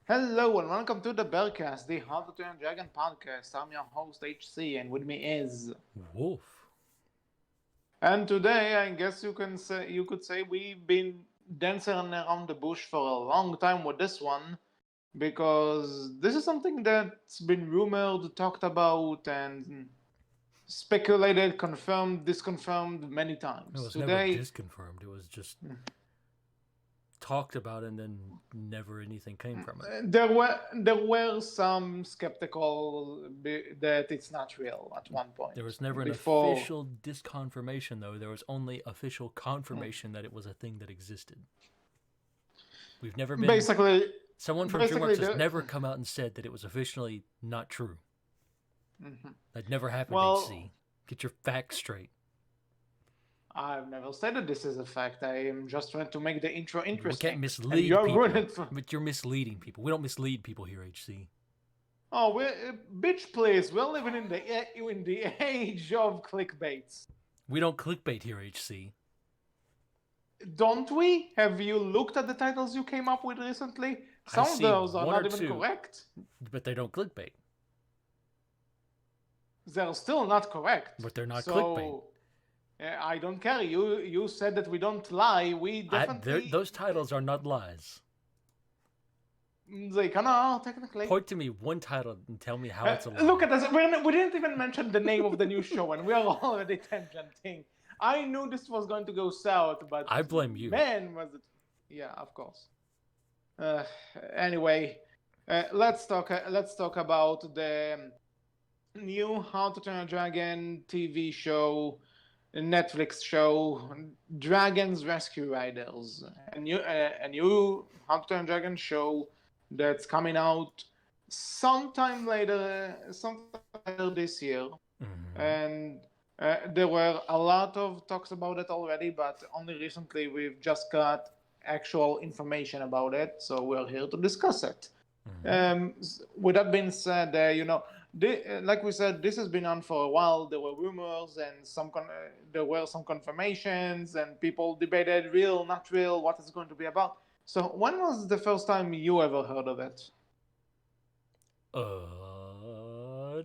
Hello and welcome to the Berkcast, the How to Train Dragon podcast. I'm your host HC, and with me is Wolf. And today, I guess you could say we've been dancing around the bush for a long time with this one because this is something that's been rumored, talked about, and speculated, confirmed, disconfirmed many It times. was never Today, disconfirmed. It was just talked about and then never anything came from it. there were some skeptical that it's not real at one There point was never an before. official disconfirmation, though. There was only official confirmation that it was a thing that existed. We've never been. Basically, Someone from basically DreamWorks has the never come out and said that it was officially not true. That never happened, well, HC. Get your facts straight. I've never said that this is a fact. I am just trying to make the intro We interesting. can't And mislead you're people. ruining for. But you're misleading people. We don't mislead people here, HC. Oh, bitch, please. We're living in the age of clickbaits, We don't clickbait here, HC. don't we? Have you looked at the titles you came up with recently? Some of see those are one not or even two. correct. But they don't clickbait. They're still not correct. But they're not so, clickbait. I don't care. You said that we don't lie. We definitely. Those titles are not lies. They kinda are, technically. Point to me one title and tell me how it's a lie. Look at us. We didn't even mention the name of the new show, and we are already tangenting. I knew this was going to go south, but I blame you. Man, was it? Yeah, of course. Anyway, let's talk about the new How to Train a Dragon TV show, Netflix show, Dragons Rescue Riders, a new How to Train a Dragon show that's coming out sometime later this year. And there were a lot of talks about it already, but only recently we've just got actual information about it, so we're here to discuss it. With that being said, like we said, this has been on for a while. There were rumors and there were some confirmations, and people debated real, not real, what it's going to be about. So when was the first time you ever heard of it?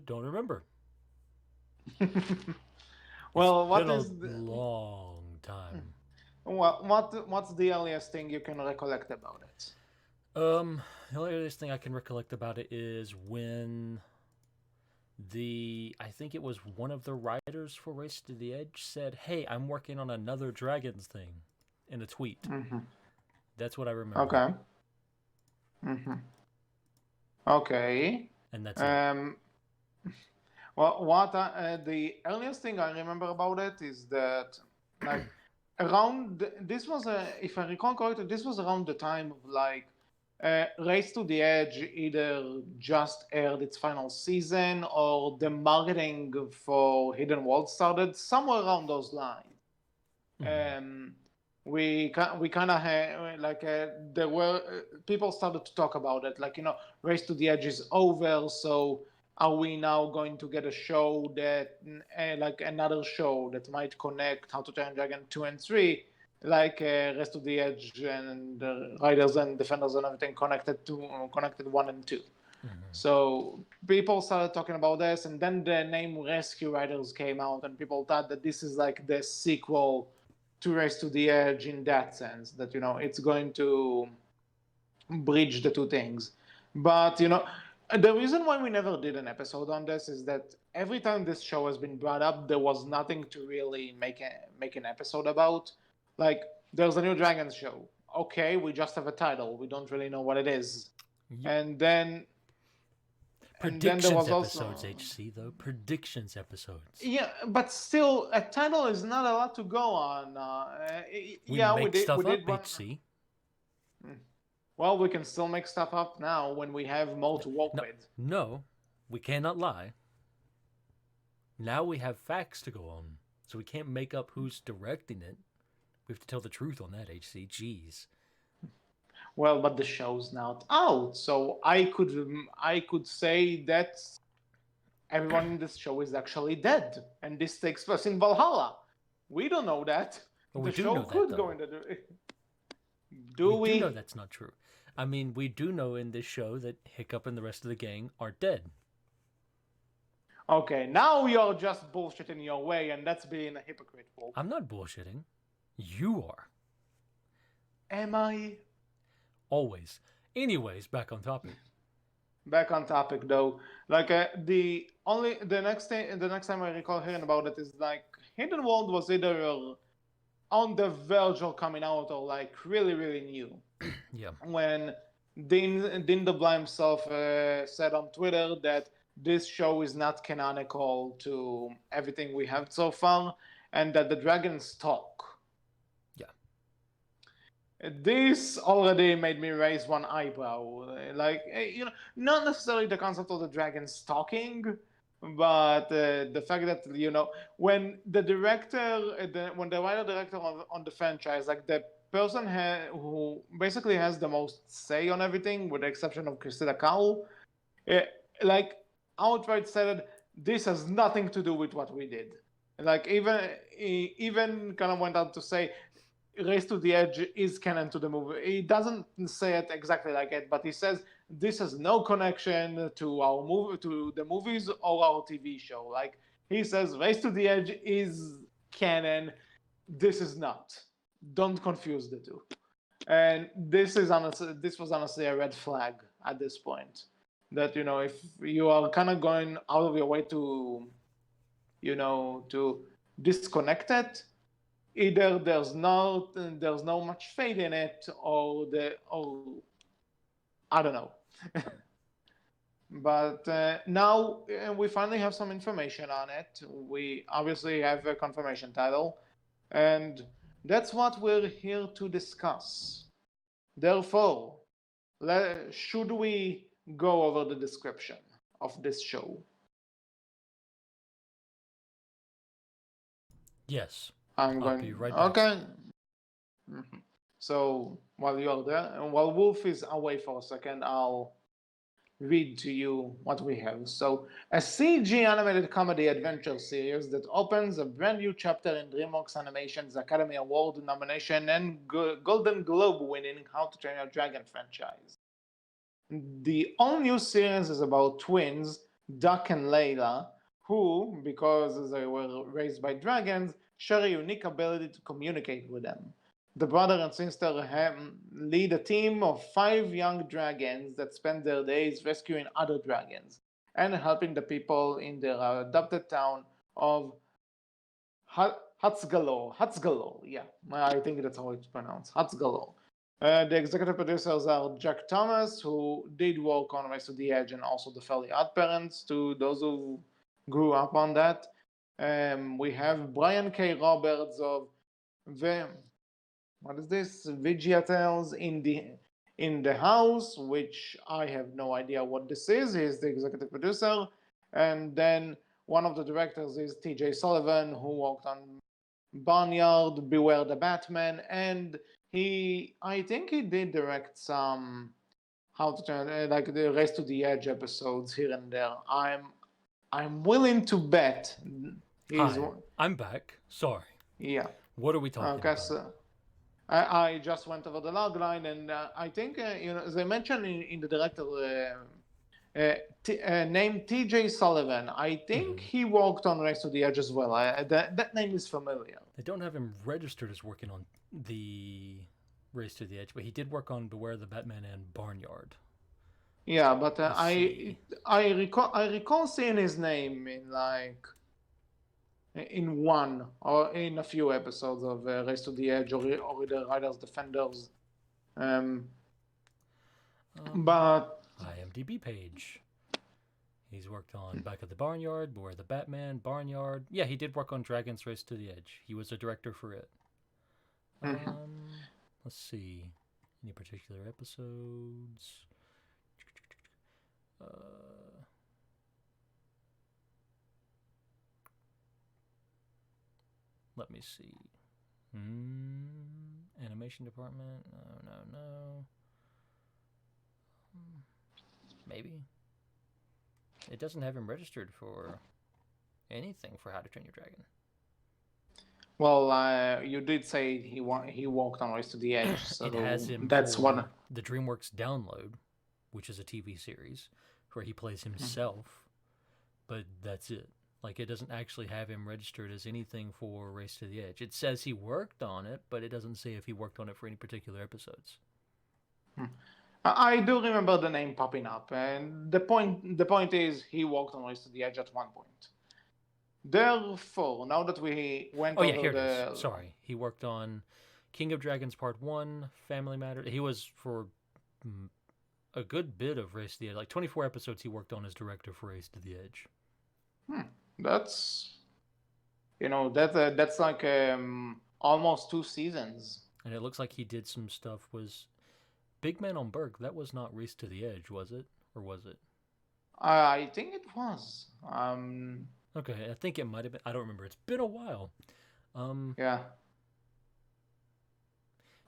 Don't remember. Well, It's been a long time. what's the earliest thing you can recollect about it? The only other thing I can recollect about it is when I think it was one of the writers for Race to the Edge said, "Hey, I'm working on another Dragons thing," in a tweet. That's what I remember. Okay. Okay. And that's it. Well, the earliest thing I remember about it is that, like, this was if I recall correctly, this was around the time of like Race to the Edge either just aired its final season or the marketing for Hidden World started somewhere around those lines. We kind of had like there were people started to talk about it, like, Race to the Edge is over, so are we now going to get a show that like another show that might connect How to Train Dragon 2 and 3, like Race to the Edge and Riders and Defenders and everything connected 1 and 2. So people started talking about this, and then the name Rescue Riders came out, and people thought that this is like the sequel to Race to the Edge in that sense, that it's going to bridge the two things. But the reason why we never did an episode on this is that every time this show has been brought up, there was nothing to really make an episode about. Like, there's a new Dragons show. Okay, we just have a title. We don't really know what it is. And then Predictions there was episodes, HC, though. Predictions episodes. Yeah, but still, a title is not a lot to go on. We yeah, make we did. stuff We up, did one. HC. Well, we can still make stuff up now when we have more to work with. No, we cannot lie. Now we have facts to go on, so we can't make up who's directing it. We have to tell the truth on that, HC. Jeez. Well, but the show's not out, so I could say that everyone in this show is actually dead, and this takes place in Valhalla. We don't know that. Well, the we do show know that, could though. go into the. We do know that's not true. I mean, we do know in this show that Hiccup and the rest of the gang are dead. Okay, now you're just bullshitting your way, and that's being a hypocrite, Wolf. I'm not bullshitting. You are. Am I? Always. Anyways, back on topic. Back on topic though. Like the next time I recall hearing about it is like Hidden World was either on the verge of coming out or like really really new. Yeah. When Dean DeBla himself said on Twitter that this show is not canonical to everything we have so far, and that the dragons talk. Yeah. This already made me raise one eyebrow. Like, not necessarily the concept of the dragons talking, but the fact that, when the director, when the writer director on the franchise, like the person who basically has the most say on everything, with the exception of Christina Cowell, like outright said, this has nothing to do with what we did. Like even kind of went on to say, Race to the Edge is canon to the movie. He doesn't say it exactly like it, but he says this has no connection to our movie, to the movies or our TV show. Like he says, Race to the Edge is canon. This is not. Don't confuse the two. And this was honestly a red flag at this point. That if you are kind of going out of your way to, to disconnect it, either there's no much faith in it, or I don't know. But now we finally have some information on it. We obviously have a confirmation title, and that's what we're here to discuss. Therefore, should we go over the description of this show? Yes. I'll be right back. Okay. Mm-hmm. So while you're there, and while Wolf is away for a second, I'll read to you what we have. So, a CG animated comedy adventure series that opens a brand new chapter in DreamWorks Animation's Academy Award nomination and Golden Globe winning How to Train Your Dragon franchise. The all-new series is about twins, Duck and Layla, who, because they were raised by dragons, share a unique ability to communicate with them. The brother and sister lead a team of 5 young dragons that spend their days rescuing other dragons and helping the people in their adopted town of Hatzgalor. Yeah, I think that's how it's pronounced. Hatzgalor. The executive producers are Jack Thomas, who did work on Race to the Edge and also The Fairly Odd Parents, to those who grew up on that. We have Brian K. Roberts of what is this? Vigia Tales in the House, which I have no idea what this is. He's the executive producer. And then one of the directors is TJ Sullivan, who worked on Barnyard, Beware the Batman, and I think he did direct some How to Turn, like the Race to the Edge episodes here and there. I'm willing to bet. Hi, I'm back. Sorry. Yeah. What are we talking about? So I just went over the log line, and I think as I mentioned in the director named TJ Sullivan, I think he worked on Race to the Edge as well. That name is familiar. They don't have him registered as working on the Race to the Edge, but he did work on Beware the Batman and Barnyard. Yeah, but I recall seeing his name in one or in a few episodes of Race to the Edge or the Riders Defenders. But IMDb page. He's worked on Back of the Barnyard, Beware the Batman, Barnyard. Yeah, he did work on Dragon's Race to the Edge. He was a director for it. Let's see. Any particular episodes? Let me see. Animation department? No. Maybe. It doesn't have him registered for anything for How to Train Your Dragon. Well, you did say he walked on Race to the Edge, so it has him. That's what. the DreamWorks download, which is a TV series where he plays himself, but that's it. Like, it doesn't actually have him registered as anything for Race to the Edge. It says he worked on it, but it doesn't say if he worked on it for any particular episodes. I do remember the name popping up, and the point is he walked on Race to the Edge at one point. Therefore, now that we went over here it is. Sorry. He worked on King of Dragons Part 1, Family Matters. He was for a good bit of Race to the Edge. Like 24 episodes he worked on as director for Race to the Edge. That's, that's like almost 2 seasons. And it looks like he did some stuff. Was Big Man on Berk, that was not Race to the Edge, was it? Or was it? I think it was. Okay, I think it might have been. I don't remember. It's been a while. Yeah.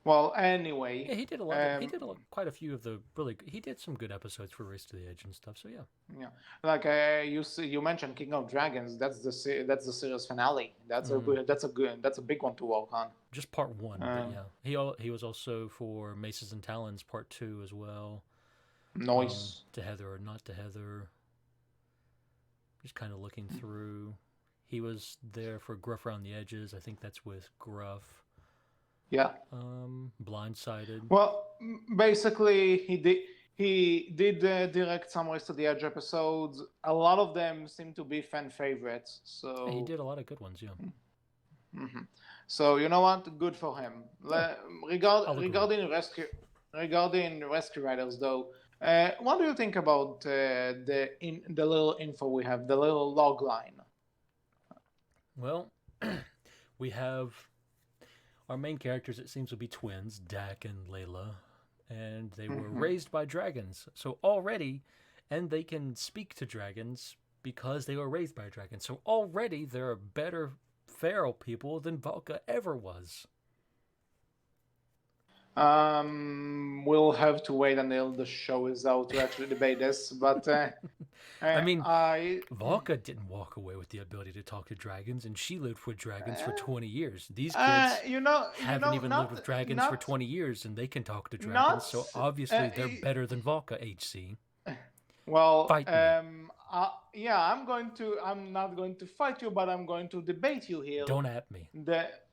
Well, anyway. Yeah, he did a lot. He did quite a few of the really. He did some good episodes for Race to the Edge and stuff. So yeah. Yeah, like you mentioned King of Dragons. That's the series finale. That's a big one to work on. Just part 1, but yeah. He was also for Maces and Talons Part 2 as well. Nice. To Heather or Not to Heather. Just kind of looking through. He was there for Gruff Around the Edges. I think that's with Gruff. Yeah. Blindsided. Well, basically, he did direct some Race to the Edge episodes. A lot of them seem to be fan favorites. So he did a lot of good ones, yeah. Mm-hmm. So you know what? Good for him. Regarding Rescue Riders, though, what do you think about the little info we have, the little log line? Well, we have our main characters. It seems to be twins, Dak and Layla, and they were raised by dragons. So already, and they can speak to dragons because they were raised by dragons. So already, they're better feral people than Valka ever was. We'll have to wait until the show is out to actually debate this, but I mean, Valka didn't walk away with the ability to talk to dragons, and she lived with dragons for 20 years. These kids haven't even lived with dragons for 20 years, and they can talk to dragons, so obviously they're better than Valka, HC. Well, fight me. I'm not going to fight you, but I'm going to debate you here. Don't at me. That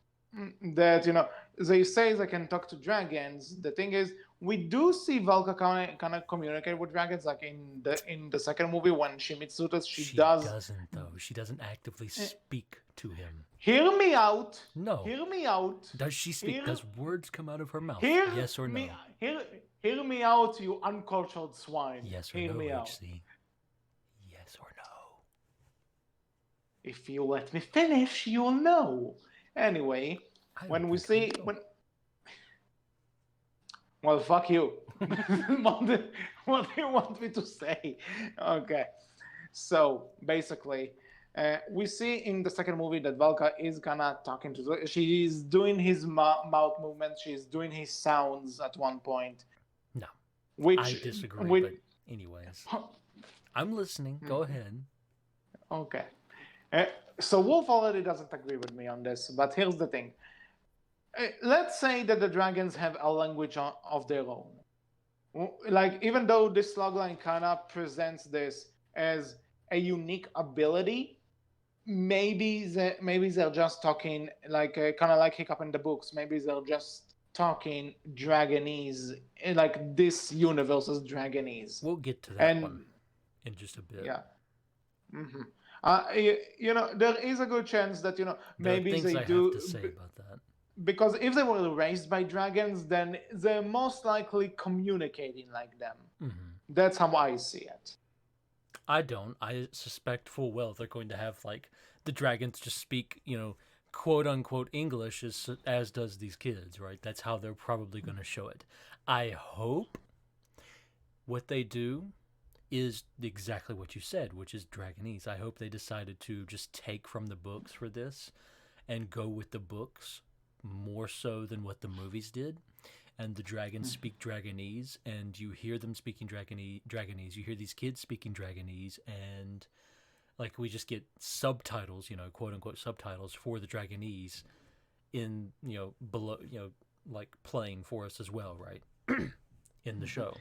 they say they can talk to dragons. The thing is, we do see Valka kind of communicate with dragons, like in the second movie when she meets Sutas. She doesn't though. She doesn't actively speak to him. Hear me out. No. Hear me out. Does she speak? Does words come out of her mouth? Yes or no? Hear me out, you uncultured swine. Yes or hear no, me out. HC? Yes or no? If you let me finish, you'll know. Anyway, when we see well, fuck you. What do you want me to say? Okay, so basically, we see in the second movie that Valka is kinda talking to. She's doing his mouth movements. She's doing his sounds at one point. No, which I disagree. But anyways, I'm listening. Go ahead. Okay. So Wolf already doesn't agree with me on this, but here's the thing. Let's say that the dragons have a language of their own. Like, even though this logline kind of presents this as a unique ability, maybe they're just talking like kind of like Hiccup in the books. Maybe they're just talking Dragonese, like this universe's Dragonese. We'll get to that one in just a bit. Yeah. Mm-hmm. There is a good chance that maybe they do. Have to say about that. Because if they were raised by dragons, then they're most likely communicating like them. Mm-hmm. That's how I see it. I don't. I suspect full well they're going to have like the dragons just speak, quote unquote English as does these kids, right? That's how they're probably going to show it. I hope what they do is exactly what you said, which is Dragonese. I hope they decided to just take from the books for this and go with the books more so than what the movies did. And the dragons speak Dragonese, and you hear them speaking Dragonese. You hear these kids speaking Dragonese, and like we just get subtitles, quote unquote subtitles for the Dragonese in, below, like playing for us as well, right? in the show.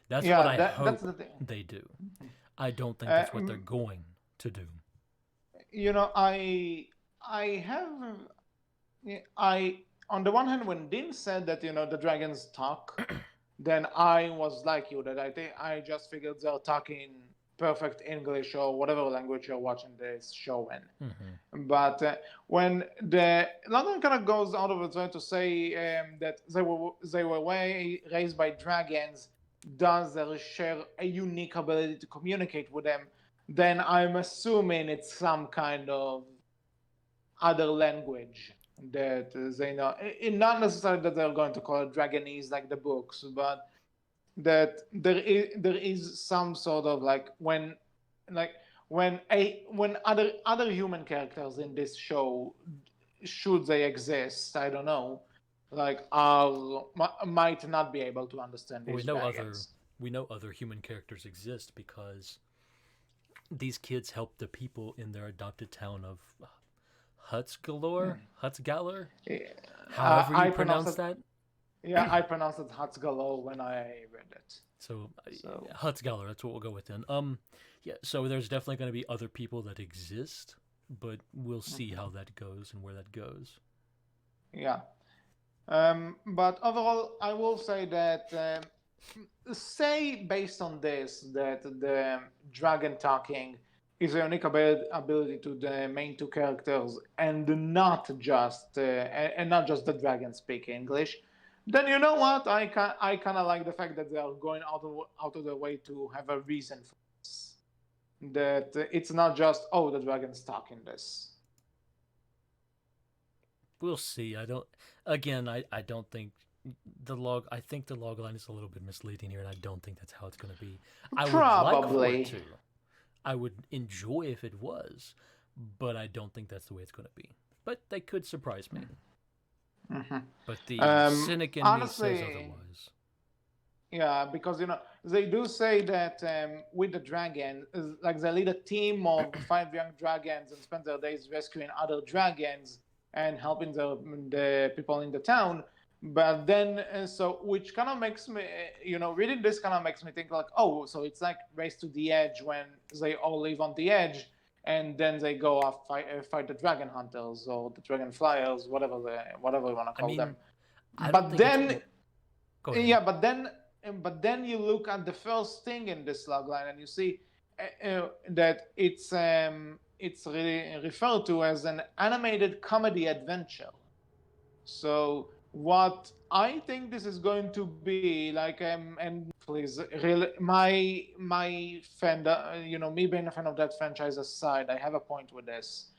That's what Yeah, I that's hope the thing. they do. I don't think that's what they're Mm, going to do. I have I on the one hand, when Dean said that the dragons talk, then I was like you, that I just figured they're talking perfect English or whatever language you're watching this show in. Mm-hmm. But when the London kind of goes out of its way to say that they were raised by dragons, does they share a unique ability to communicate with them? Then I'm assuming it's some kind of other language that they know. Not necessarily that they're going to call it Dragonese like the books, but that there is some sort of like when other human characters in this show, should they exist, I don't know, like might not be able to understand Well, these dragons. we know other human characters exist because these kids help the people in their adopted town of Hutzgaller, however you I pronounce pronounce it. that. Yeah, I pronounced it Hatzgalo when I read it. So So Hutzgaller, that's what we'll go with then. Yeah. So there's definitely going to be other people that exist, but we'll see how that goes and where that goes. yeah. But overall, I will say that say based on this that the dragon talking is a unique ability to the main two characters, and not just the dragon speak English. Then you know what, I kind of like the fact that they are going out of their way to have a reason for this. That it's not just, oh, the dragon's talking this. We'll see. I don't. Again, I don't think the log. I think the log line is a little bit misleading here, and I don't think that's how it's going to be. I would like for it Probably. to. I would enjoy if it was, but I don't think that's the way it's going to be. But they could surprise me. Mhm. But the cynic in me says Honestly, otherwise. yeah, because they do say that with the dragon, like they lead a team of 5 young dragons and spend their days rescuing other dragons and helping the people in the town. But then, so which kind of makes me, reading this kind of makes me think like, oh, so it's like Race to the Edge when they all live on the edge, and then they go off fight the dragon hunters or the dragon flyers, whatever you want to I call mean, them. I don't But think then, it's. Go ahead. yeah, but then you look at the first thing in this logline and you see that it's really referred to as an animated comedy adventure. So what I think this is going to be like, and please, really, my fan, me being a fan of that franchise aside, I have a point with this,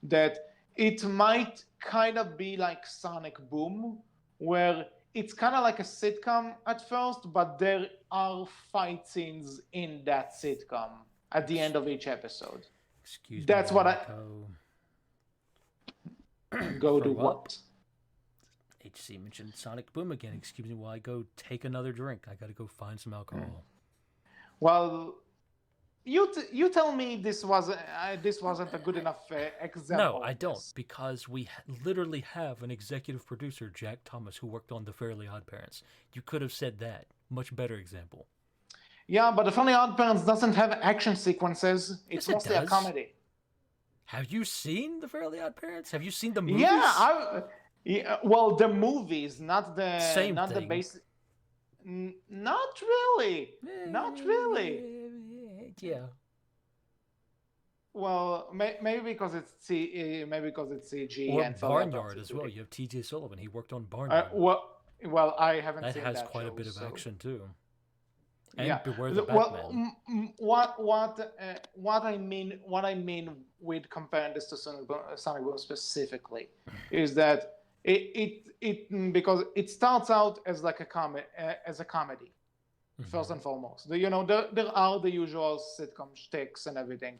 that it might kind of be like Sonic Boom, where it's kind of like a sitcom at first, but there are fight scenes in that sitcom at the end of each episode. Excuse me That's while what I I go go do. throw up. What? HC mentioned Sonic Boom again. Excuse me while I go take another drink. I gotta go find some alcohol. Well, you tell me this wasn't a good enough example. No, I of don't, this. because we literally have an executive producer, Jack Thomas, who worked on The Fairly Odd Parents. You could have said that. Much better example. Yeah, but the Funny Odd Parents doesn't have action sequences. It's Yes, it mostly a does. comedy. Have you seen The Fairly Odd Parents? Have you seen the movies? Yeah, well, the movies, not the Same not the thing. base. Not really. Not really. Yeah. Well, maybe because it's CG Or and felt like Barnyard not as well. 2D. You have T.J. Sullivan. He worked on Barnyard. Well, I haven't that seen has that quite a show, bit of so. action too. And Yeah. Beware the Well, Batman. what I mean with comparing this to Sonic Boom specifically is that because it starts out as like a comedy first and foremost. There are the usual sitcom shticks and everything,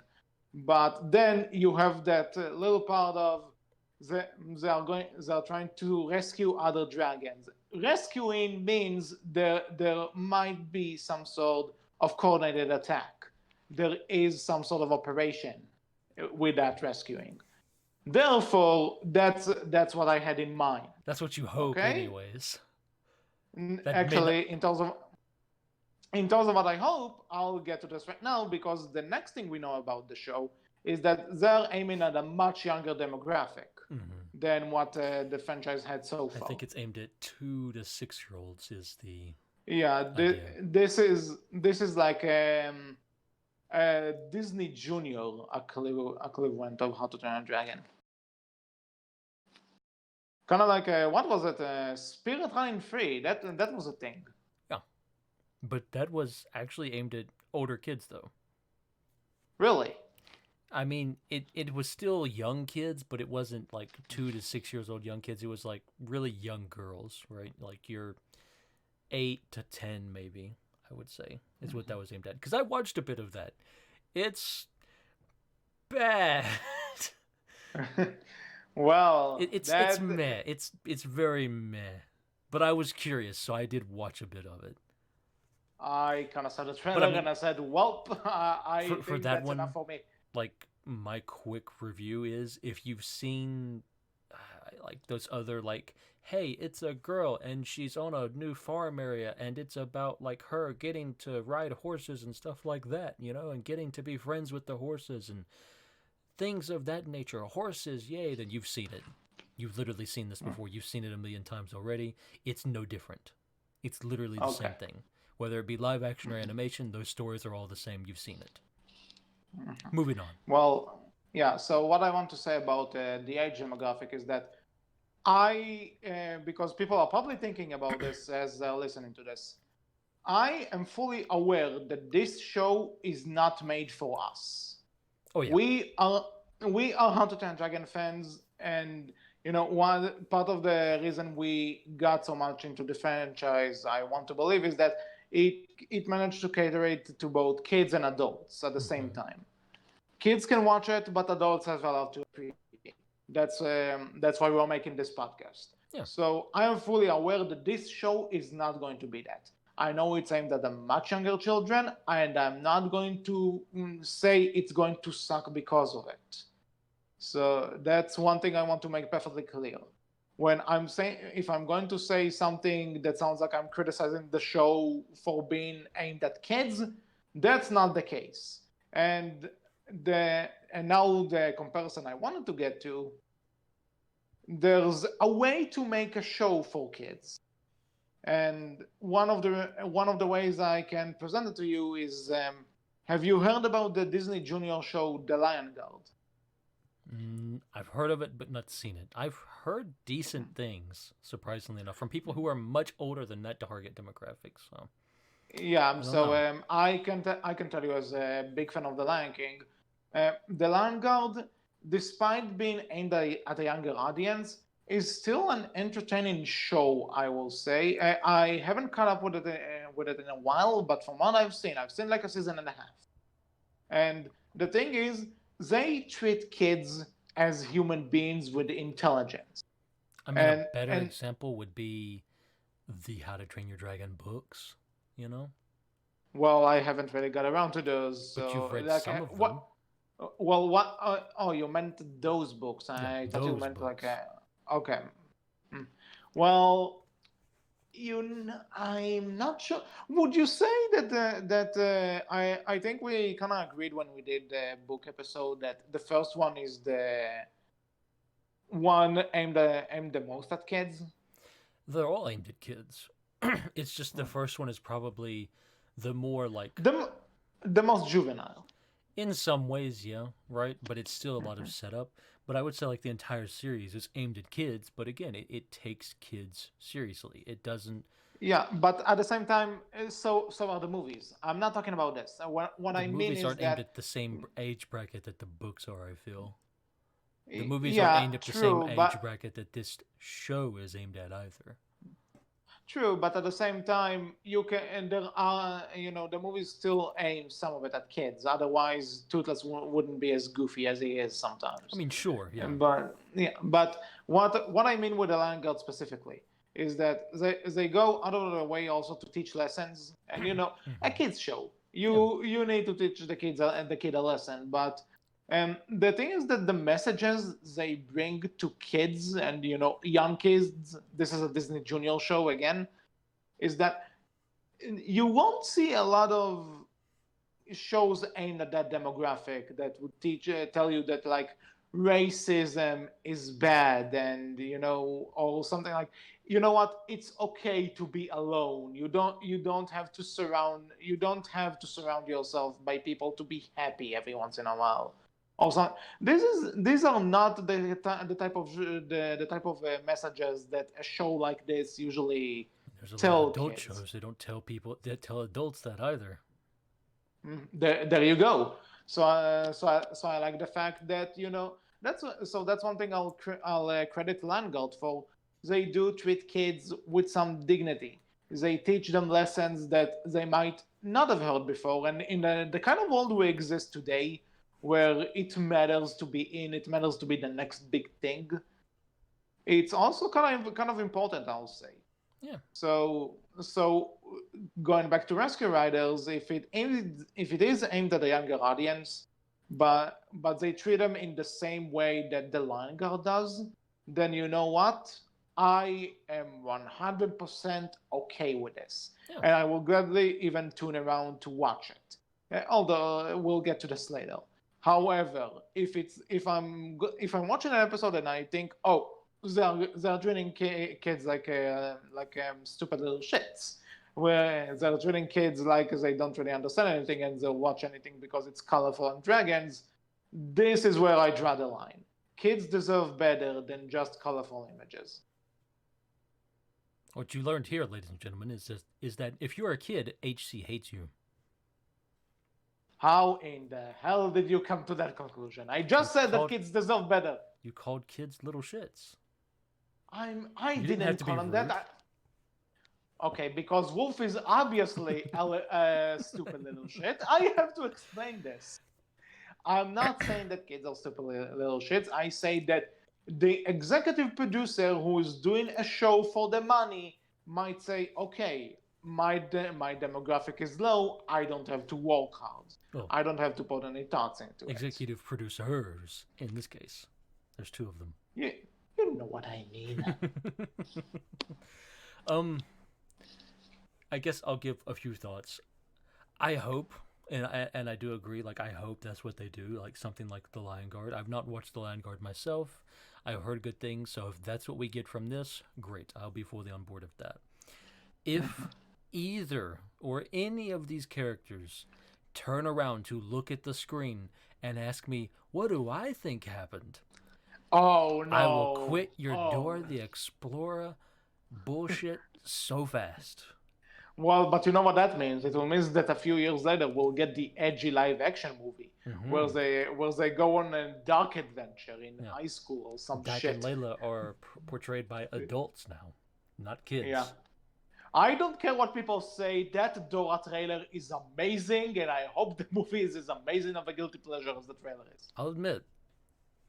but then you have that little part of they are trying to rescue other dragons. Rescuing means there might be some sort of coordinated attack. There is some sort of operation with that rescuing. Therefore, that's what I had in mind. That's what you hope, Okay? anyways. That may not. Actually, in terms of what I hope, I'll get to this right now because the next thing we know about the show is that they're aiming at a much younger demographic Mhm. than what the franchise had so I far. think it's aimed at 2 to 6 year olds is the Yeah, idea. this is like Disney Junior equivalent of How to Train a Dragon. Kind of like what was it? Spirit Running Free. That was a thing. Yeah, but that was actually aimed at older kids though. Really? I mean, it was still young kids, but it wasn't like 2 to 6 years old young kids. It was like really young girls, right? Like you're 8 to 10, maybe. I would say is what that was aimed at. Because I watched a bit of that. It's bad. Well, It's meh. It's very meh. But I was curious, so I did watch a bit of it. I kind of saw the But I trailer mean, and I said, "Well, I for think that that's enough one, for me." like my quick review is if you've seen like those other like hey it's a girl and she's on a new farm area and it's about like her getting to ride horses and stuff like that, and getting to be friends with the horses and things of that nature, horses, yay, then you've seen it. You've literally seen this before. You've seen it a million times already. It's no different. It's literally the Okay. same thing. Whether it be live action or animation, those stories are all the same. You've seen it. Moving on. Well, yeah. So what I want to say about the age demographic is that because people are probably thinking about this as they're listening to this, I am fully aware that this show is not made for us. Oh yeah. We are How to Train a Dragon fans, and one part of the reason we got so much into the franchise, I want to believe, is that it managed to cater it to both kids and adults at the same time. Kids can watch it, but adults as well have to appreciate it. That's why we're making this podcast. Yeah. So I am fully aware that this show is not going to be that. I know it's aimed at the much younger children, and I'm not going to say it's going to suck because of it. So that's one thing I want to make perfectly clear. When I'm saying, if I'm going to say something that sounds like I'm criticizing the show for being aimed at kids, that's not the case. And now the comparison I wanted to get to, there's a way to make a show for kids. And one of the ways I can present it to you is, have you heard about the Disney Junior show The Lion Guard? I've heard of it, but not seen it. I've heard decent things, surprisingly enough, from people who are much older than that target demographic. So Yeah, I don't so know. I can tell you as a big fan of The Lion King, The Lion Guard, despite being aimed at a younger audience, is still an entertaining show. I will say I haven't caught up with it in a while, but from what I've seen like a season and a half. And the thing is, they treat kids as human beings with intelligence. I mean, a And better and example would be the How to Train Your Dragon books. You know, well, I haven't really got around to those. but you've So read like, some of what? them. Well, what? Oh, you meant those books. Yeah, I thought you those meant like books. okay. Hmm. Well, I'm not sure. Would you say that I think we kind of agreed when we did the book episode that the first one is the one aimed the most at kids? They're all aimed at kids. It's just the first one is probably the more like, The the most juvenile. in some ways, yeah, right? But it's still a lot of setup. But I would say like the entire series is aimed at kids. But again, it takes kids seriously. It doesn't. Yeah, but at the same time, so are the movies. I'm not talking about this. What The I mean movies is aren't aimed that at the same age bracket that the books are. I feel the movies aren't yeah, aimed at the same true, age but bracket that this show is aimed at either. true, but at the same time, you can, and there are, the movies still aim some of it at kids. Otherwise, Toothless wouldn't be as goofy as he is I sometimes. mean, sure, yeah. But yeah, but what I mean with the Lion Guard specifically is that they go out of their way also to teach lessons, and a kids show. Yeah. You need to teach the kid a lesson, but the thing is that the messages they bring to kids and young kids. This is a Disney Junior show again. is that you won't see a lot of shows aimed at that demographic that would tell you that like racism is bad, and or something like, you know what, it's okay to be alone. You don't have to surround yourself by people to be happy every once in a while. Also, these are not the type of messages that a show like this usually There's a lot of tell adult kids. shows. They don't tell people. They tell adults that either. There you go. So I like the fact that that's one thing I'll credit Landgard for. They do treat kids with some dignity. They teach them lessons that they might not have heard before, and in the kind of world we exist today, where it matters to be the next big thing. It's also kind of important, I'll say. Yeah. So going back to Rescue Riders, if it is aimed at a younger audience, but they treat them in the same way that the Lion Guard does, then you know what? I am 100% okay with this, Yeah. and I will gladly even tune around to watch it. Although we'll get to this later. However, if I'm watching an episode and I think, oh, they're treating kids like stupid little shits, where they're treating kids like they don't really understand anything and they'll watch anything because it's colorful and dragons. This is where I draw the line. Kids deserve better than just colorful images. What you learned here, ladies and gentlemen, is that if you're a kid, HC hates you. How in the hell did you come to that conclusion? I just said that kids deserve better. You called kids little shits. I You didn't have to call be him rude. that. Okay, because Wolf is obviously a stupid little shit. I have to explain this. I'm not saying that kids are stupid little shits. I say that the executive producer who is doing a show for the money might say, okay, my demographic is low. I don't have to work hard. Oh. I don't have to put any thoughts into Executive producers, in this case. There's two of them. Yeah, you know what I mean. I guess I'll give a few thoughts. I hope, and I do agree, like, I hope that's what they do, like something like The Lion Guard. I've not watched The Lion Guard myself. I've heard good things, so if that's what we get from this, great. I'll be fully on board with that. If either or any of these characters turn around to look at the screen and ask me, what do I think happened? Oh, no. I will quit your Dora the Explorer bullshit so fast. Well, but you know what that means? It will mean that a few years later we'll get the edgy live action movie where they go on a dark adventure in high school or some Dak shit. and Layla are portrayed by adults now, not kids. Yeah. I don't care what people say. That Dora trailer is amazing, and I hope the movie is as amazing of a guilty pleasure as the trailer is. I'll admit,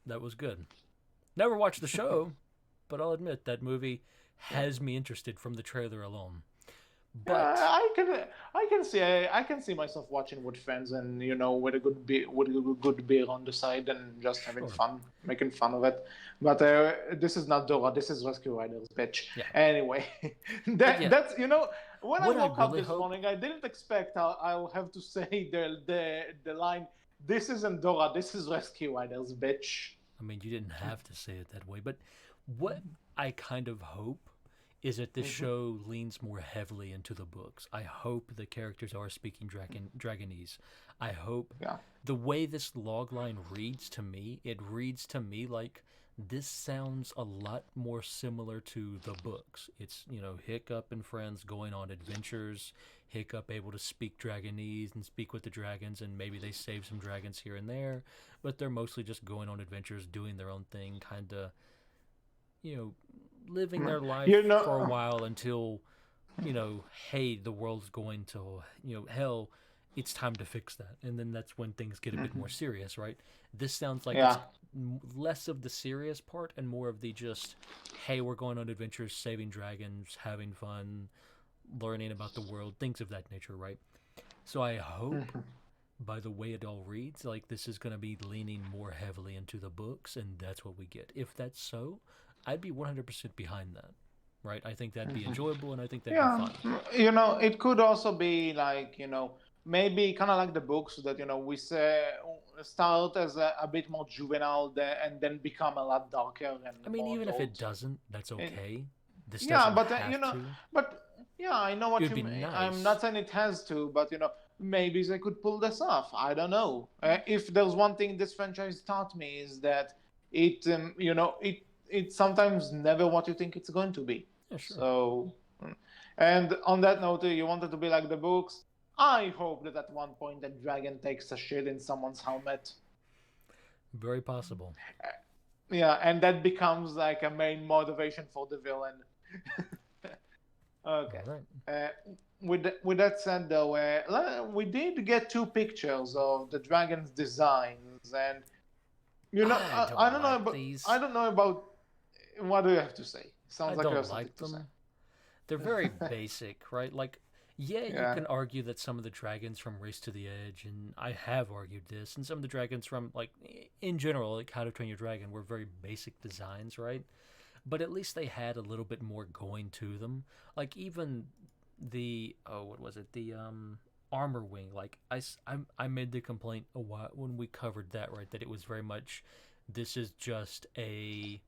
that was good. Never watched the show, but I'll admit that movie has me interested from the trailer alone. But I can see myself watching with friends and with a good beer on the side and just having fun, making fun of it. But this is not Dora. This is Rescue Riders, bitch. Yeah. Anyway, that's when I woke up this morning, I didn't expect I'll have to say the line. This isn't Dora. This is Rescue Riders, bitch. I mean, you didn't have to say it that way, but what I kind of hope is that this show leans more heavily into the books. I hope the characters are speaking Dragonese. I hope the way this logline reads to me, it reads to me like this sounds a lot more similar to the books. It's, Hiccup and friends going on adventures, Hiccup able to speak Dragonese and speak with the dragons, and maybe they save some dragons here and there, but they're mostly just going on adventures, doing their own thing, kind of, living their life for a while until, hey, the world's going to, hell, it's time to fix that. And then that's when things get a bit more serious, right? This sounds like it's less of the serious part and more of the just, hey, we're going on adventures, saving dragons, having fun, learning about the world, things of that nature, right? So I hope by the way it all reads, like this is going to be leaning more heavily into the books, and that's what we get. If that's so, I'd be 100% behind that. right? I think that'd be enjoyable, and I think that'd be Yeah, fun. it could also be like, maybe kind of like the books that, we say start as a bit more juvenile and then become a lot darker and I mean, more even if it adult. doesn't, that's And okay. This yeah, doesn't but have to. but yeah, I know It what would you be mean. I'm not nice. saying it has to, but maybe they could pull this off. I don't know. If there's one thing this franchise taught me is that it's sometimes never what you think it's going to be. Yeah, sure. So, and on that note, you wanted to be like the books. I hope that at one point the dragon takes a shit in someone's helmet. Very possible. Yeah, and that becomes like a main motivation for the villain. Okay. All right. With that said, though, we did get two pictures of the dragon's designs, and I I don't don't know like about these. what do you have to say? I Sounds like you don't have something like to say. them. They're very basic, right? Like, yeah, you Yeah. can argue that some of the dragons from Race to the Edge, and I have argued this, and some of the dragons from, like, in general, like How to Train Your Dragon, were very basic designs, right? But at least they had a little bit more going to them. Like, even the, oh, what was it? The, armor wing. Like, I made the complaint a while when we covered that, right? That it was very much, this is just a,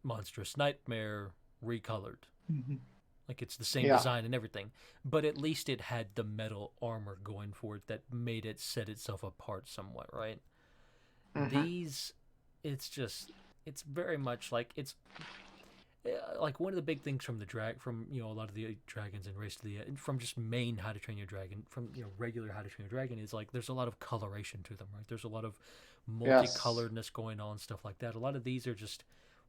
Monstrous Nightmare recolored. Mhm. Like, it's the same Yeah. design and everything, but at least it had the metal armor going for it that made it set itself apart somewhat, right? Mhm. These, it's very much like like one of the big things from from a lot of the dragons and Race to the from just main How to Train Your Dragon, from regular How to Train Your Dragon, is like there's a lot of coloration to them, right? There's a lot of Yes. multicoloredness going on, stuff like that. A lot of these are just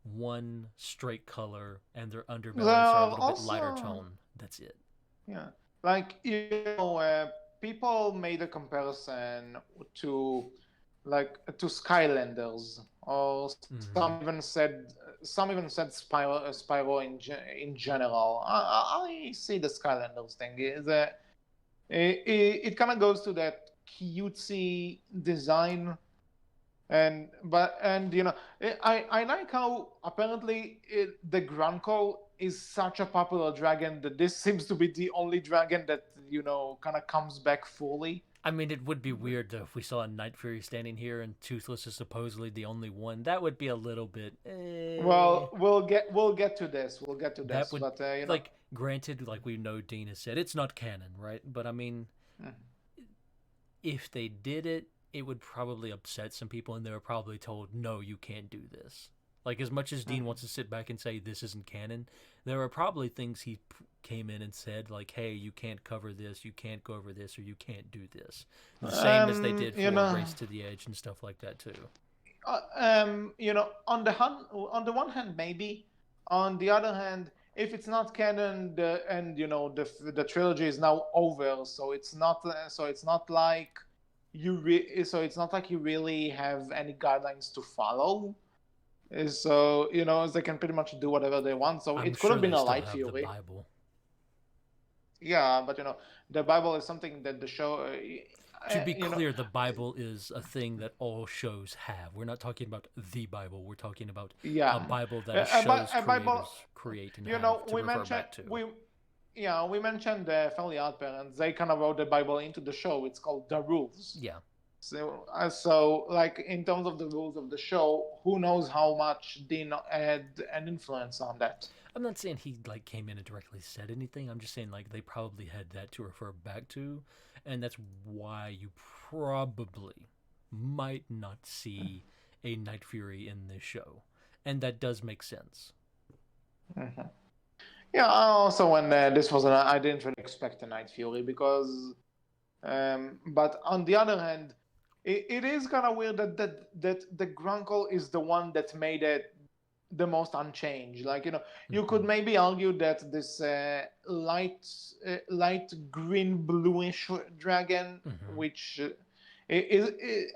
one straight color, and their There underbellies are a are little bit lighter also, tone. That's it. yeah, like people made a comparison to to Skylanders, or Mm-hmm. some even said Spyro in general. I see the Skylanders thing. It kind of goes to that cutesy design, and I like how apparently the Grunko is such a popular dragon that this seems to be the only dragon that kind of comes back fully. I mean, it would be weird though if we saw a Night Fury standing here and Toothless is supposedly the only one. That would be a little bit. Well, we'll get to this. We'll get to That this, would, but like, granted, like we know Dean has said, it's not canon, right? But I mean, mhm. if they did it, it would probably upset some people, and they were probably told, no, you can't do this. Like, as much as Dean wants to sit back and say this isn't canon, there are probably things he came in and said, like, hey, you can't cover this, you can't go over this, or you can't do this. The same as they um, did you for know, Race to the Edge and stuff like that, too. on the one hand, maybe. On the other hand, if it's not canon, and the trilogy is now over, so it's not like it's not like you really have any guidelines to follow. So they can pretty much do whatever they want. So I'm it could sure have been they a still light have the fury. Bible. Yeah, but the Bible is something that the show. To be You know, clear, the Bible is a thing that all shows have. We're not talking about the Bible. We're talking about a yeah, Bible that a show's a Bible. creators create and have to refer back to. We mentioned the Fairly Odd Parents. They kind of wrote the Bible into the show. It's called The Rules. Yeah. So like in terms of the rules of the show, who knows how much Dean had an influence on that? I'm not saying he like came in and directly said anything. I'm just saying like they probably had that to refer back to, and that's why you probably might not see a Night Fury in this show, and that does make sense. Mm-hmm. Yeah. Also, when this was, I didn't really expect a Night Fury because, but on the other hand, it is kind of weird that the Grunkle is the one that made it the most unchanged. Like you could Mm-hmm. maybe argue that this light green bluish dragon, Mm-hmm. which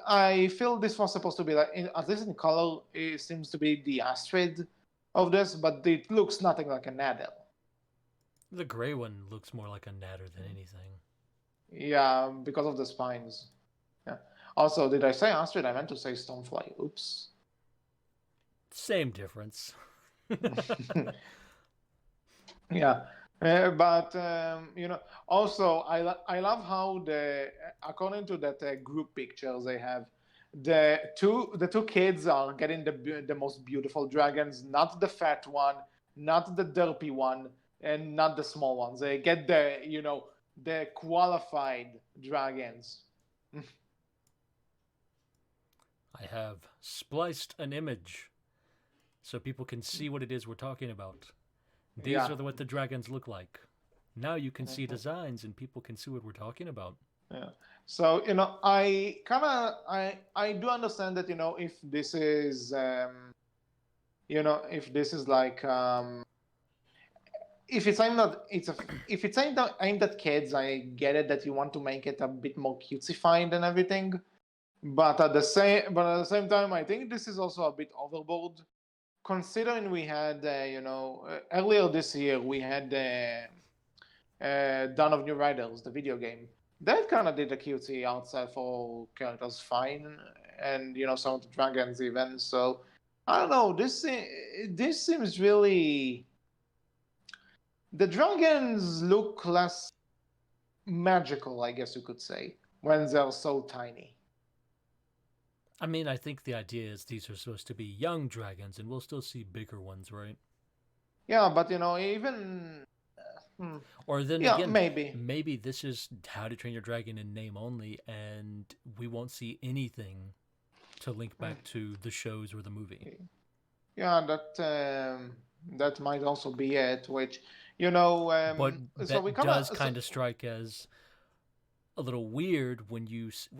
I feel this was supposed to be like at least in color, it seems to be the Astrid of this, but it looks nothing like an Adel. The gray one looks more like a natter than anything. Yeah, because of the spines. Yeah. Also, did I say Astrid? I meant to say Stonefly. Oops. Same difference. Yeah, but also I love how according to that group pictures they have, the two kids are getting the most beautiful dragons, not the fat one, not the derpy one, and not the small ones. They get the qualified dragons. I have spliced an image so people can see what it is we're talking about. These Yeah. are what the dragons look like. Now you can see designs and people can see what we're talking about. Yeah. So I do understand that if this is if this is like if it's aimed at kids, I get it that you want to make it a bit more cutesy and everything. But at the same time, I think this is also a bit overboard, considering we had earlier this year we had Dawn of New Riders, the video game. That kind of did a cutesy art style for characters fine, and some of the dragons even. So I don't know. This seems really. The dragons look less magical, I guess you could say, when they're so tiny. I mean, I think the idea is these are supposed to be young dragons, and we'll still see bigger ones, right? Yeah, but even. Or then Yeah, again, maybe. maybe this is How to Train Your Dragon in name only, and we won't see anything to link back to the shows or the movie. Yeah, that might also be it. Which But so we that does kind of strike as a little weird when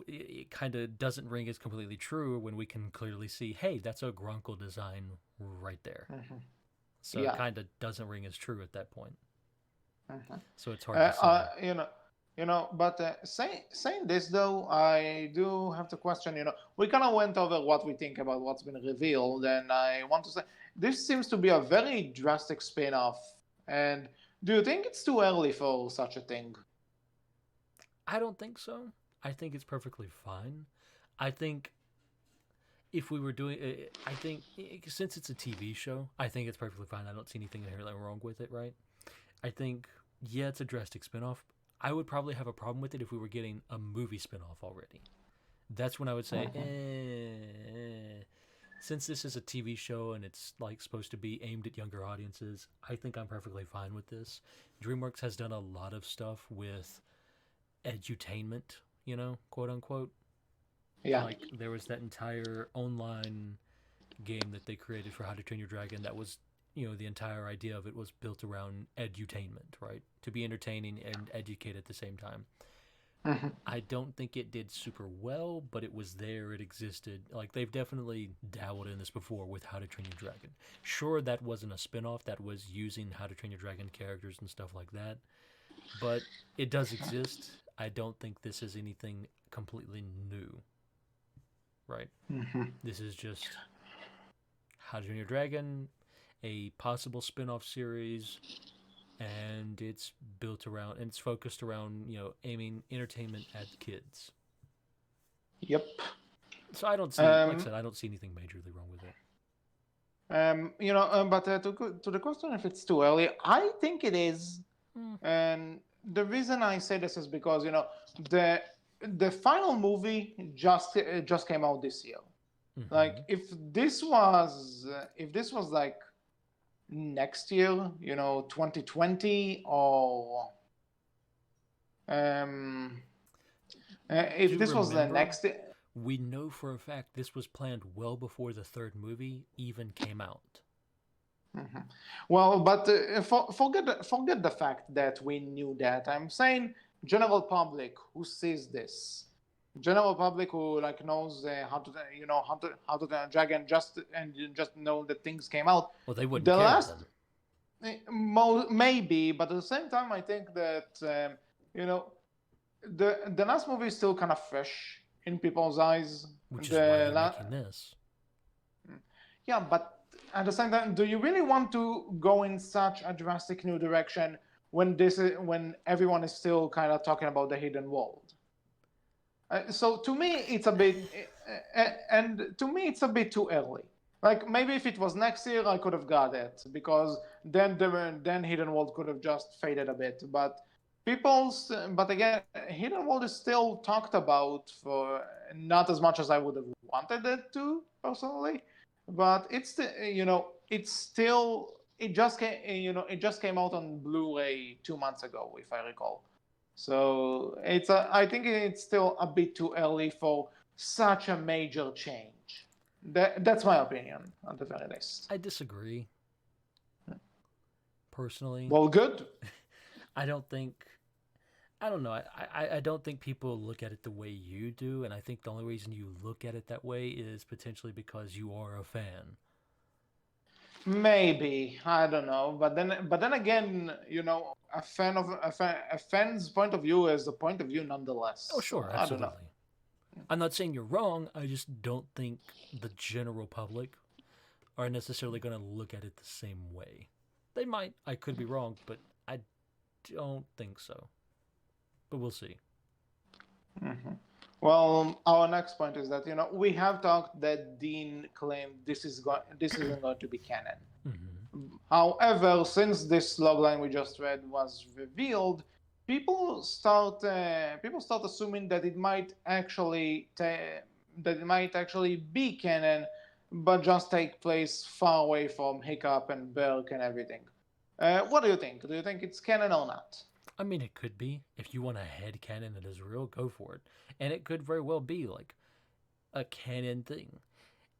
it kind of doesn't ring as completely true when we can clearly see, hey, that's a Grunkle design right there. So Yeah. it kind of doesn't ring as true at that point. So it's hard to say. But saying this though, I do have to question. We kind of went over what we think about what's been revealed, and I want to say this seems to be a very drastic spin-off. And do you think it's too early for such a thing? I don't think so. I think it's perfectly fine. I think if we were doing, I think since it's a TV show, I think it's perfectly fine. I don't see anything inherently wrong with it, right? I think, yeah, it's a drastic spinoff. I would probably have a problem with it if we were getting a movie spinoff already. That's when I would say, since this is a TV show and it's like supposed to be aimed at younger audiences, I think I'm perfectly fine with this. DreamWorks has done a lot of stuff with edutainment, quote unquote. Yeah. Like there was that entire online game that they created for How to Train Your Dragon that was, the entire idea of it was built around edutainment, right? To be entertaining and educate at the same time. I don't think it did super well, but it was there, it existed. Like they've definitely dabbled in this before with How to Train Your Dragon. Sure, that wasn't a spin-off, that was using How to Train Your Dragon characters and stuff like that. But it does exist. I don't think this is anything completely new. Right? This is just How to Train Your Dragon, a possible spin-off series, and it's built around and it's focused around aiming entertainment at kids. Yep. So I don't see, like I said, I don't see anything majorly wrong with it. But to the question if it's too early, I think it is. And the reason I say this is because the final movie just came out this year. Like if this was like next year, 2020, or if this was the next. We know for a fact this was planned well before the third movie even came out. Well, but forget the fact that we knew that. I'm saying general public who sees this, general public who knows how to dragon just know that things came out. Well, they wouldn't care then. Maybe, but at the same time, I think that the last movie is still kind of fresh in people's eyes. Which is why they're making this. Yeah, but at the same time, do you really want to go in such a drastic new direction when everyone is still kind of talking about the hidden world? So to me, it's a bit, and to me, it's a bit too early. Like maybe if it was next year, I could have got it because then Hidden World could have just faded a bit. But again, Hidden World is still talked about for not as much as I would have wanted it to personally. But it's still it just came out on Blu-ray 2 months ago, if I recall. So I think it's still a bit too early for such a major change. That's my opinion, at the very least. I disagree. Personally, Well, good. I don't think. I don't know. I don't think people look at it the way you do, and I think the only reason you look at it that way is potentially because you are a fan. Maybe I don't know, but then again, a fan's point of view is a point of view Oh, nonetheless. So sure, I don't know. absolutely. I'm not saying you're wrong. I just don't think the general public are necessarily going to look at it the same way. They might. I could be wrong, but I don't think so. But we'll see. Mm-hmm. Well, our next point is that we have talked that Dean claimed this isn't going to be canon. Mm-hmm. However, since this logline we just read was revealed, people start assuming that it might actually be canon, but just take place far away from Hiccup and Berk and everything. What do you think? Do you think it's canon or not? I mean, it could be. If you want a head canon that is real, go for it. And it could very well be like a canon thing.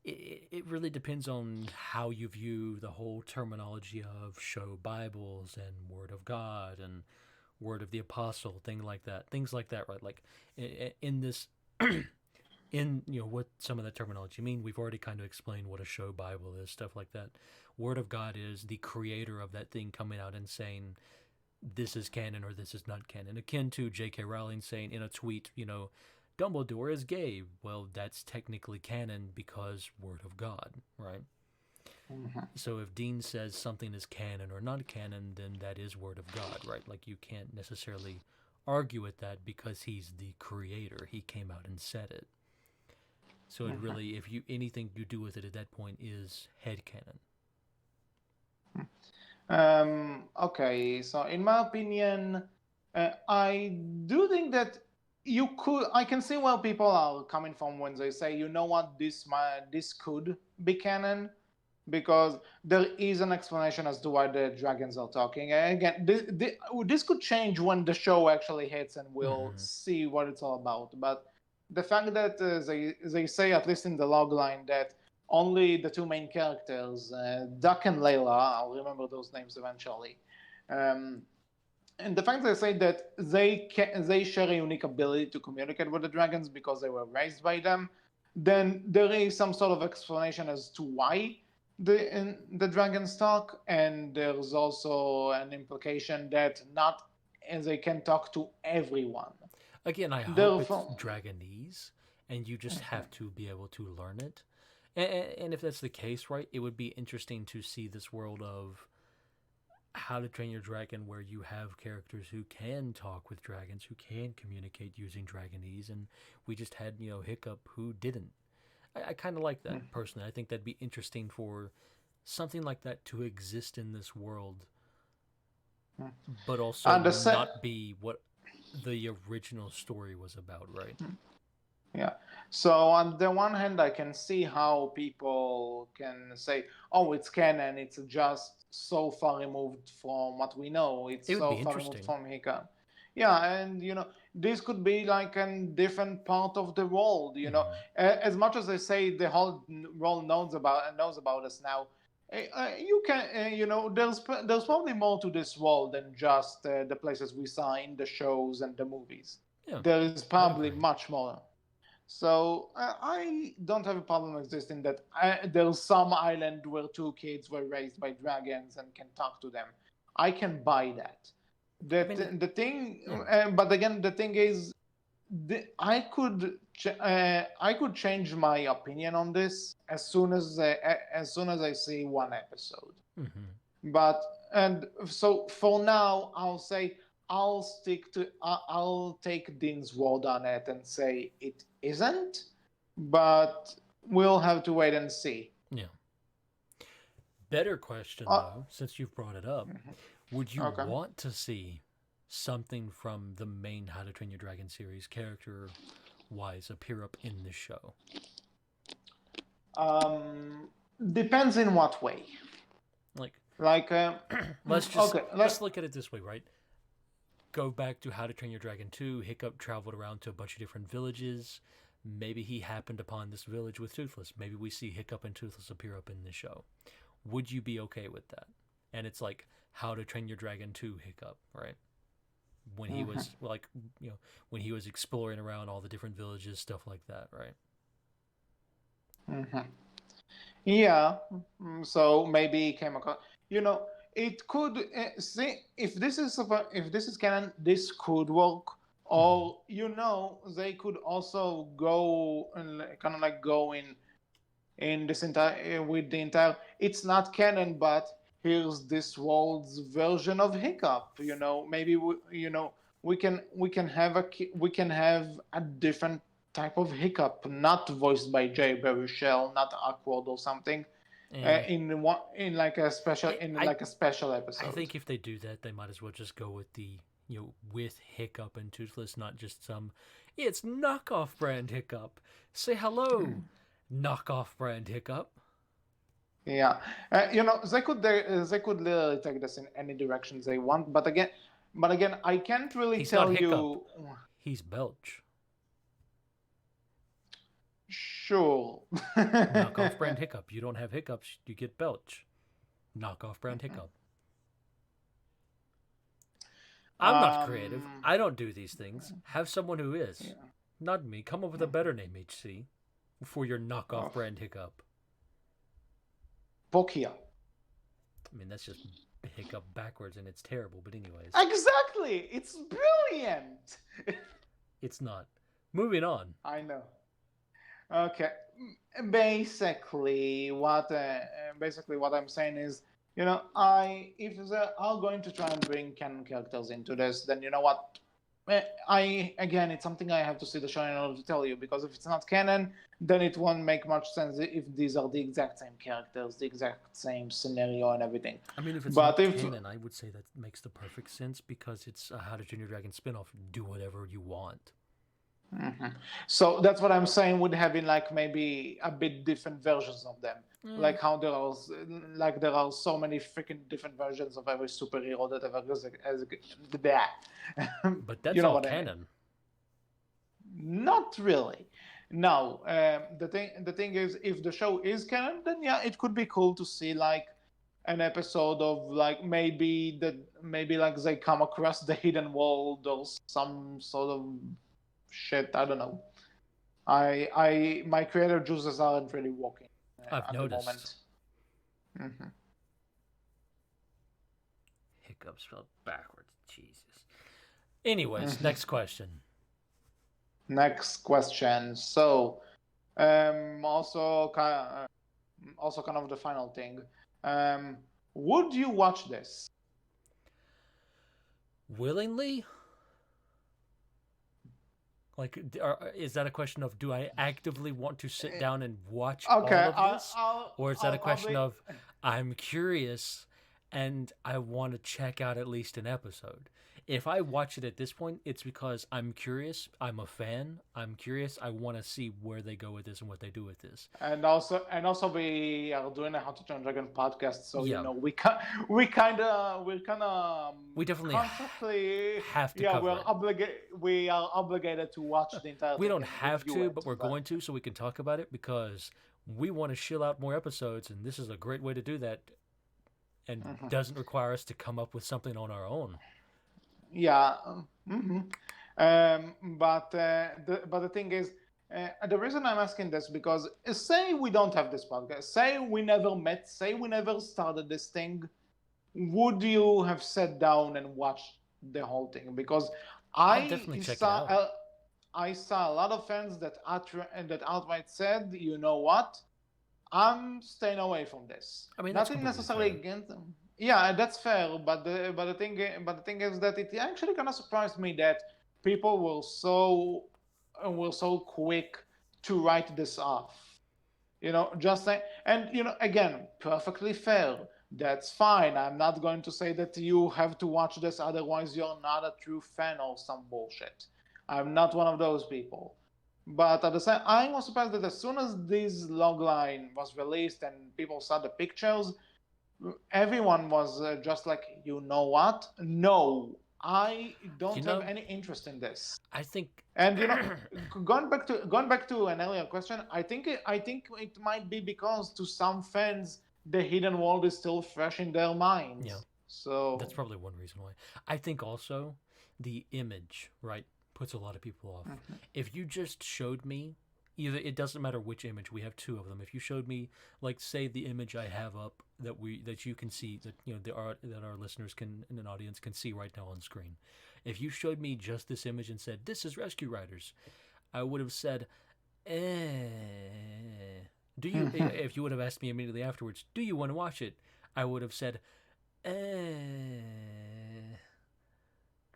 It really depends on how you view the whole terminology of show Bibles and Word of God and Word of the Apostle, things like that, right? Like in this, in what some of the terminology mean. We've already kind of explained what a show Bible is, stuff like that. Word of God is the creator of that thing coming out and saying this is canon or this is not canon, akin to J.K. Rowling saying in a tweet, Dumbledore is gay. Well, that's technically canon because Word of God, right? Mm-hmm. So if Dean says something is canon or not canon, then that is Word of God, right? Like you can't necessarily argue with that because he's the creator. He came out and said it. So it really, if you anything you do with it at that point is head canon. Okay, so in my opinion, I do think that I can see where people are coming from when they say, you know what, this could be canon, because there is an explanation as to why the dragons are talking. And again, this could change when the show actually hits and we'll see what it's all about. But the fact that they say, at least in the logline, that only the two main characters, Duck and Layla, I'll remember those names eventually, and the fact they say that they share a unique ability to communicate with the dragons because they were raised by them, then there is some sort of explanation as to why the dragons talk, and there's also an implication that not they can talk to everyone. Again, I hope it's Dragonese, and you just have to be able to learn it. And if that's the case, right, it would be interesting to see this world of How to Train Your Dragon where you have characters who can talk with dragons, who can communicate using Dragonese, and we just had, Hiccup who didn't. I kind of like that, personally. I think that'd be interesting for something like that to exist in this world, but also not be what the original story was about, right? Yeah. So on the one hand, I can see how people can say, "Oh, it's canon. It's just so far removed from what we know. It's so far removed from Hiccup." Yeah, and this could be like a different part of the world. As much as they say the whole world knows about us now, you can there's probably more to this world than just the places we saw in the shows and the movies. Yeah, there is probably much more. So I don't have a problem existing that there's some island where two kids were raised by dragons and can talk to them. I can buy that. The thing, but again, the thing is, I could change my opinion on this as soon as I see one episode. And so for now, I'll say I'll take Dean's word on it and say it isn't, but we'll have to wait and see. Yeah. Better question Uh, though, since you've brought it up, would you okay. want to see something from the main How to Train Your Dragon series character wise appear up in the show? Um, Depends in what way. Like, Like, okay, let's look at it this way, right? Go back to How to Train Your Dragon 2. Hiccup traveled around to a bunch of different villages. Maybe he happened upon this village with Toothless. Maybe we see Hiccup and Toothless appear up in the show. Would you be okay with that? And it's like How to Train Your Dragon 2 Hiccup, right? When he was like, when he was exploring around all the different villages, stuff like that, right? yeah. So maybe he came across. You know, it could see if this is canon, this could work. Or they could also go and kind of like go in this entire with the entire. It's not canon, but here's this world's version of Hiccup. Maybe we can have a different type of Hiccup, not voiced by Jay Baruchel, not awkward or something. Eh, In like a special I I episode. think if they do that, they might as well just go with the with Hiccup and Toothless, not just some. It's knockoff brand Hiccup. Say hello, knockoff brand Hiccup. Yeah, they could literally take this in any direction they want. But again, I can't really He's not tell Hiccup. you. He's Belch. Sure. Knockoff brand Hiccup. You don't have hiccups, you get Belch. Knockoff brand Hiccup. I'm not creative. I don't do these things. Have someone who is. Yeah. Not me. Come up with a better name, HC, for your knockoff brand Hiccup. Pokia. I mean, that's just Hiccup backwards and it's terrible, but anyways. Exactly. It's brilliant. It's not. Moving on. I know. Okay. Basically, what I'm saying is, if they are going to try and bring canon characters into this, then you know what? It's something I have to see the show in order to tell you, because if it's not canon, then it won't make much sense if these are the exact same characters, the exact same scenario and everything. I mean, if it's But not canon, I would say that makes the perfect sense because it's a How to Train Your Dragon spinoff. Do whatever you want. So that's what I'm saying with having like maybe a bit different versions of them. Like how there are so many freaking different versions of every superhero that ever as that. But that's all canon. Not really. No. The thing is, if the show is canon, then yeah, it could be cool to see like an episode of like maybe like they come across the hidden world or some sort of shit. I don't know. My creator juices aren't really working I've noticed. The moment. Hiccup spelled backwards. Jesus. Anyways, next question. Next question. So, also kind of the final thing. Would you watch this? Willingly? Like, is that a question of do I actively want to sit down and watch all of this? Or is that a question of I'm curious and I want to check out at least an episode? If I watch it at this point, it's because I'm curious. I'm a fan. I'm curious. I want to see where they go with this and what they do with this. And also, we are doing a How to Train a Dragon podcast, so Yeah. we definitely have to. Yeah, cover it. we are obligated to watch the entire. We don't have to, but we're going to, so we can talk about it because we want to shill out more episodes, and this is a great way to do that, and doesn't require us to come up with something on our own. Yeah, but the thing is, the reason I'm asking this because say we don't have this podcast, say we never met, say we never started this thing, would you have sat down and watched the whole thing? Because I'll definitely check it out. I saw a lot of fans that outright said, you know what, I'm staying away from this. I mean, nothing necessarily against them. Yeah, that's fair, but the thing is that it actually kind of surprised me that people were so quick to write this off. Just say, and again, perfectly fair. That's fine. I'm not going to say that you have to watch this, otherwise you're not a true fan or some bullshit. I'm not one of those people. But at the same, I was surprised that as soon as this logline was released and people saw the pictures, everyone was just like, you know what? No, I You don't have know, any interest in this. I think And going back to an earlier question, I think it might be because to some fans the hidden world is still fresh in their yeah, minds. that's So probably one reason why. I think also the image, right, puts a lot of people off. mhm. If you just showed me either, it doesn't matter which image, we have two of them. If you showed me, like, say the image I have up that you can see, that that our listeners can and an audience can see right now on screen. If you showed me just this image and said, "This is Rescue Riders," I would have said, "Eh." Do you if you would have asked me immediately afterwards, "Do you want to watch it?" I would have said, "Eh."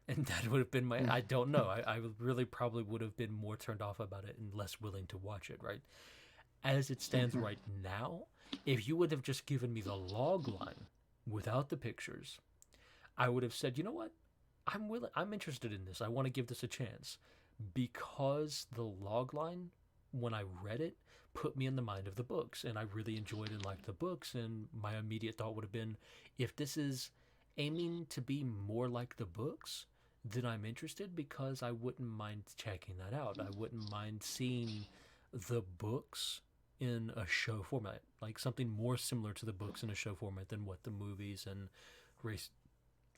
And that would have been my, I don't know. I really probably would have been more turned off about it and less willing to watch it, right? As it stands right now, if you would have just given me the log line without the pictures, I would have said, you know what? I'm interested in this. I want to give this a chance. Because the log line, when I read it, put me in the mind of the books. And I really enjoyed and liked the books. And my immediate thought would have been, if this is aiming to be more like the books, then I'm interested because I wouldn't mind checking that out. I wouldn't mind seeing the books in a show format, like something more similar to the books in a show format than what the movies and race,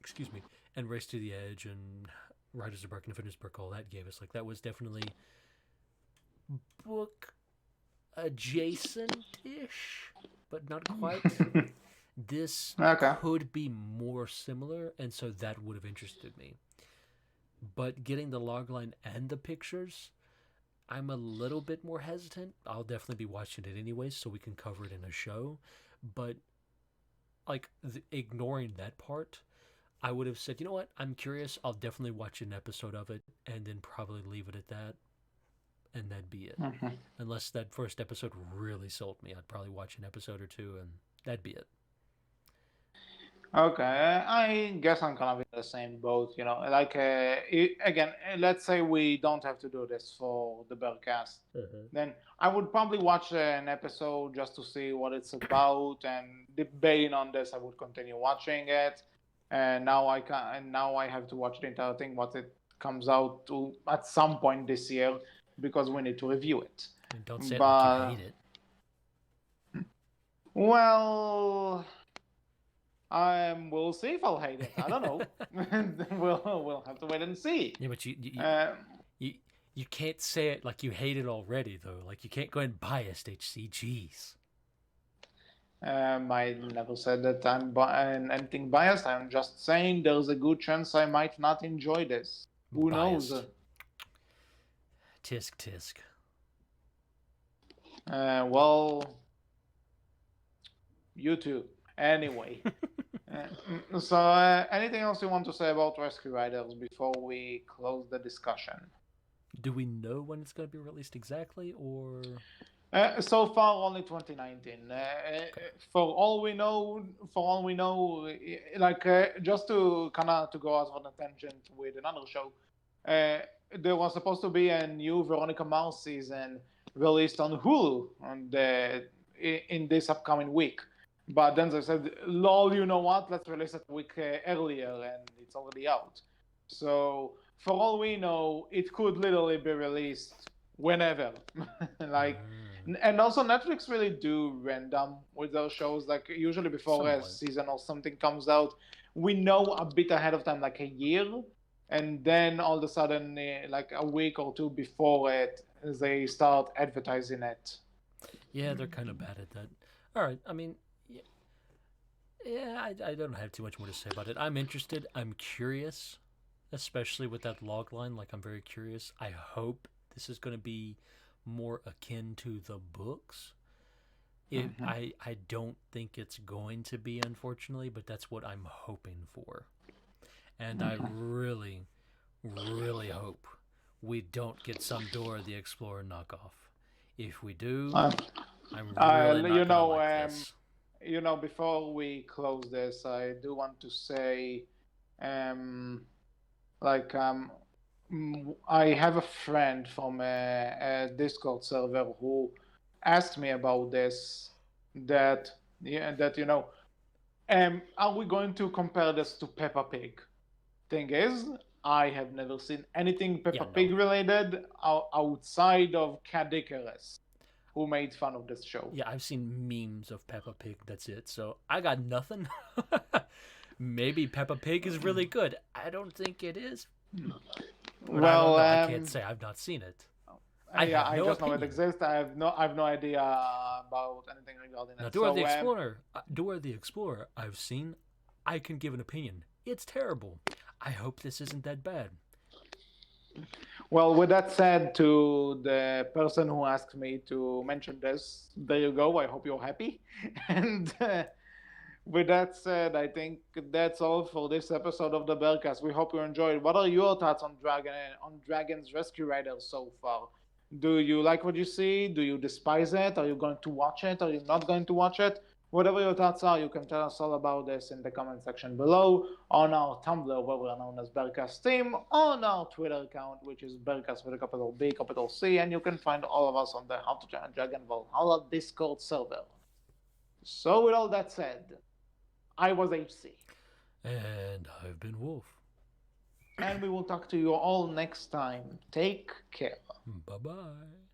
excuse me, and Race to the Edge and Riders of Berk and Finnersburg, all that gave us. Like, that was definitely book adjacent-ish, but not quite. This Okay. could be more similar, and so that would have interested me. But getting the logline and the pictures, I'm a little bit more hesitant. I'll definitely be watching it anyways, so we can cover it in a show. But like ignoring that part, I would have said, you know what? I'm curious. I'll definitely watch an episode of it, and then probably leave it at that, and that'd be it. Mhm. Unless that first episode really sold me, I'd probably watch an episode or two, and that'd be it. Okay, I guess I'm kind of in the same boat, like again, let's say we don't have to do this for the Berkcast, Uh-huh. then I would probably watch an episode just to see what it's about, and debating on this, I would continue watching it, and now I have to watch the entire thing once it comes out at some point this year because we need to review it. And don't say it like you But hate it. well, we'll see if I'll hate it. I don't know. we'll have to wait and see. Yeah, but Um, you you can't say it like you hate it already, though. Like, you can't go in biased, HCGs. I never said that I'm anything biased. I'm just saying there's a good chance I might not enjoy this. Who knows? Biased. Tisk tisk. Well, you too. Anyway. So, anything else you want to say about Rescue Riders before we close the discussion? Do we know when it's going to be released exactly, or So far, only 2019. okay? For all we know, like just to kind of to go out on a tangent with another show, uh, there was supposed to be a new Veronica Mars season released on Hulu in this upcoming week. But then they said, "Lol, you know what? Let's release it a week earlier, and it's already out." So for all we know, it could literally be released whenever. Like, Mm, and also Netflix really do random with their shows. Like usually before a somewhat. season or something comes out, we know a bit ahead of time, like a year, and then all of a sudden, like a week or two before it, they start advertising it. Yeah, they're kind of bad at that. All right. I mean, yeah, I don't have too much more to say about it. I'm interested. I'm curious, especially with that log line. Like, I'm very curious. I hope this is going to be more akin to the books. Mhm. I don't think it's going to be, unfortunately, but that's what I'm hoping for. And I Mhm. really, really hope we don't get some Dora the Explorer knockoff. If we do, Uh, I'm really You not gonna know, like this. before we close this, I do want to say, um, like, I have a friend from a Discord server who asked me about this. That yeah, that are we going to compare this to Peppa Pig? Thing is, I have never seen anything Yeah, Peppa no. Pig related outside of Cadicarus, who made fun of this show. Yeah, I've seen memes of Peppa Pig. That's it. So I got nothing. Maybe Peppa Pig is really good. I don't think it is, but I don't Well, know. I can't say. I've not seen it. I yeah, have I no just know it opinion. exists. I have no idea about anything regarding Now, it. So, Dora the Explorer, I've seen. I can give an opinion. It's terrible. I hope this isn't that bad. well, with that said, to the person who asked me to mention this, there you go. I hope you're happy. And with that said, I think that's all for this episode of the Berkcast. We hope you enjoyed. What are your thoughts on Dragon's Rescue Riders so far? Do you like what you see? Do you despise it? Are you going to watch it? Are you not going to watch it? Whatever your thoughts are, you can tell us all about this in the comment section below, on our Tumblr, where we are known as Berkcast Team, on our Twitter account, which is Berkcast with a capital B, capital C, and you can find all of us on the How to Train a Dragon Valhalla Discord server. So, with all that said, I was HC. And I've been Wolf. And we will talk to you all next time. Take care. Bye bye.